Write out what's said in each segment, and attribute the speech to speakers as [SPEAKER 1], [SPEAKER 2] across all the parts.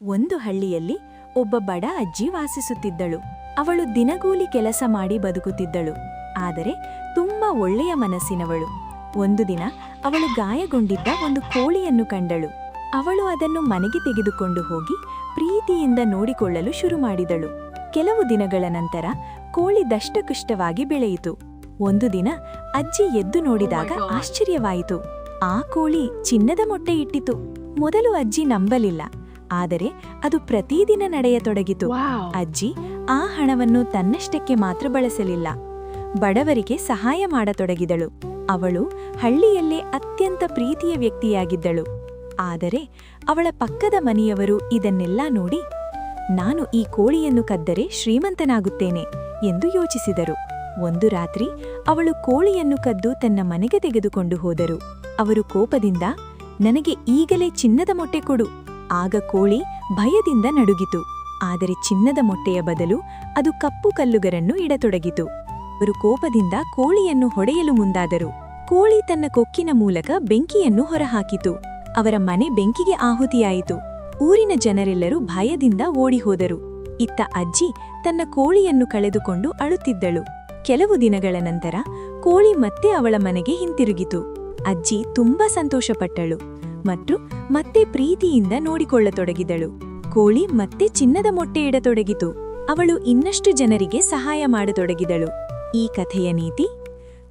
[SPEAKER 1] ಒಂದು ಹಳ್ಳಿಯಲ್ಲಿ ಒಬ್ಬ ಬಡ ಅಜ್ಜಿ ವಾಸಿಸುತ್ತಿದ್ದಳು. ಅವಳು ದಿನಗೂಲಿ ಕೆಲಸ ಮಾಡಿ ಬದುಕುತ್ತಿದ್ದಳು. ಆದರೆ ತುಂಬಾ ಒಳ್ಳೆಯ ಮನಸ್ಸಿನವಳು. ಒಂದು ದಿನ ಅವಳು ಗಾಯಗೊಂಡಿದ್ದ ಒಂದು ಕೋಳಿಯನ್ನು ಕಂಡಳು. ಅವಳು ಅದನ್ನು ಮನೆಗೆ ತೆಗೆದುಕೊಂಡು ಹೋಗಿ ಪ್ರೀತಿಯಿಂದ ನೋಡಿಕೊಳ್ಳಲು ಶುರು ಮಾಡಿದಳು. ಕೆಲವು ದಿನಗಳ ನಂತರ ಕೋಳಿ ದಷ್ಟಪುಷ್ಟವಾಗಿ ಬೆಳೆಯಿತು. ಒಂದು ದಿನ ಅಜ್ಜಿ ಎದ್ದು ನೋಡಿದಾಗ ಆಶ್ಚರ್ಯವಾಯಿತು. ಆ ಕೋಳಿ ಚಿನ್ನದ ಮೊಟ್ಟೆ ಇಟ್ಟಿತು. ಮೊದಲು ಅಜ್ಜಿ ನಂಬಲಿಲ್ಲ, ಆದರೆ ಅದು ಪ್ರತಿದಿನ ನಡೆಯತೊಡಗಿತು. ಅಜ್ಜಿ ಆ ಹಣವನ್ನು ತನ್ನಷ್ಟಕ್ಕೆ ಮಾತ್ರ ಬಳಸಲಿಲ್ಲ, ಬಡವರಿಗೆ ಸಹಾಯ ಮಾಡತೊಡಗಿದಳು. ಅವಳು ಹಳ್ಳಿಯಲ್ಲೇ ಅತ್ಯಂತ ಪ್ರೀತಿಯ ವ್ಯಕ್ತಿಯಾಗಿದ್ದಳು. ಆದರೆ ಅವಳ ಪಕ್ಕದ ಮನೆಯವರು ಇದನ್ನೆಲ್ಲ ನೋಡಿ, ನಾನು ಈ ಕೋಳಿಯನ್ನು ಕದ್ದರೆ ಶ್ರೀಮಂತನಾಗುತ್ತೇನೆ ಎಂದು ಯೋಚಿಸಿದರು. ಒಂದು ರಾತ್ರಿ ಅವಳು ಕೋಳಿಯನ್ನು ಕದ್ದು ತನ್ನ ಮನೆಗೆ ತೆಗೆದುಕೊಂಡು ಹೋದರು. ಅವರು ಕೋಪದಿಂದ, ನನಗೆ ಈಗಲೇ ಚಿನ್ನದ ಮೊಟ್ಟೆ ಕೊಡು. ಆಗ ಕೋಳಿ ಭಯದಿಂದ ನಡುಗಿತು. ಆದರೆ ಚಿನ್ನದ ಮೊಟ್ಟೆಯ ಬದಲು ಅದು ಕಪ್ಪು ಕಲ್ಲುಗರನ್ನು ಇಡತೊಡಗಿತು. ಅವರು ಕೋಪದಿಂದ ಕೋಳಿಯನ್ನು ಹೊಡೆಯಲು ಮುಂದಾದರು. ಕೋಳಿ ತನ್ನ ಕೊಕ್ಕಿನ ಮೂಲಕ ಬೆಂಕಿಯನ್ನು ಹೊರಹಾಕಿತು. ಅವರ ಮನೆ ಬೆಂಕಿಗೆ ಆಹುತಿಯಾಯಿತು. ಊರಿನ ಜನರೆಲ್ಲರೂ ಭಯದಿಂದ ಓಡಿಹೋದರು. ಇತ್ತ ಅಜ್ಜಿ ತನ್ನ ಕೋಳಿಯನ್ನು ಕಳೆದುಕೊಂಡು ಅಳುತ್ತಿದ್ದಳು. ಕೆಲವು ದಿನಗಳ ನಂತರ ಕೋಳಿ ಮತ್ತೆ ಅವಳ ಮನೆಗೆ ಹಿಂತಿರುಗಿತು. ಅಜ್ಜಿ ತುಂಬಾ ಸಂತೋಷಪಟ್ಟಳು ಮತ್ತು ಮತ್ತೆ ಪ್ರೀತಿಯಿಂದ ನೋಡಿಕೊಳ್ಳತೊಡಗಿದಳು. ಕೋಳಿ ಮತ್ತೆ ಚಿನ್ನದ ಮೊಟ್ಟೆ ಇಡತೊಡಗಿತು. ಅವಳು ಇನ್ನಷ್ಟು ಜನರಿಗೆ ಸಹಾಯ ಮಾಡತೊಡಗಿದಳು. ಈ ಕಥೆಯ ನೀತಿ: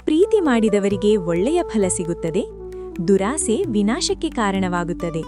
[SPEAKER 1] ಪ್ರೀತಿ ಮಾಡಿದವರಿಗೆ ಒಳ್ಳೆಯ ಫಲ ಸಿಗುತ್ತದೆ, ದುರಾಸೆ ವಿನಾಶಕ್ಕೆ ಕಾರಣವಾಗುತ್ತದೆ.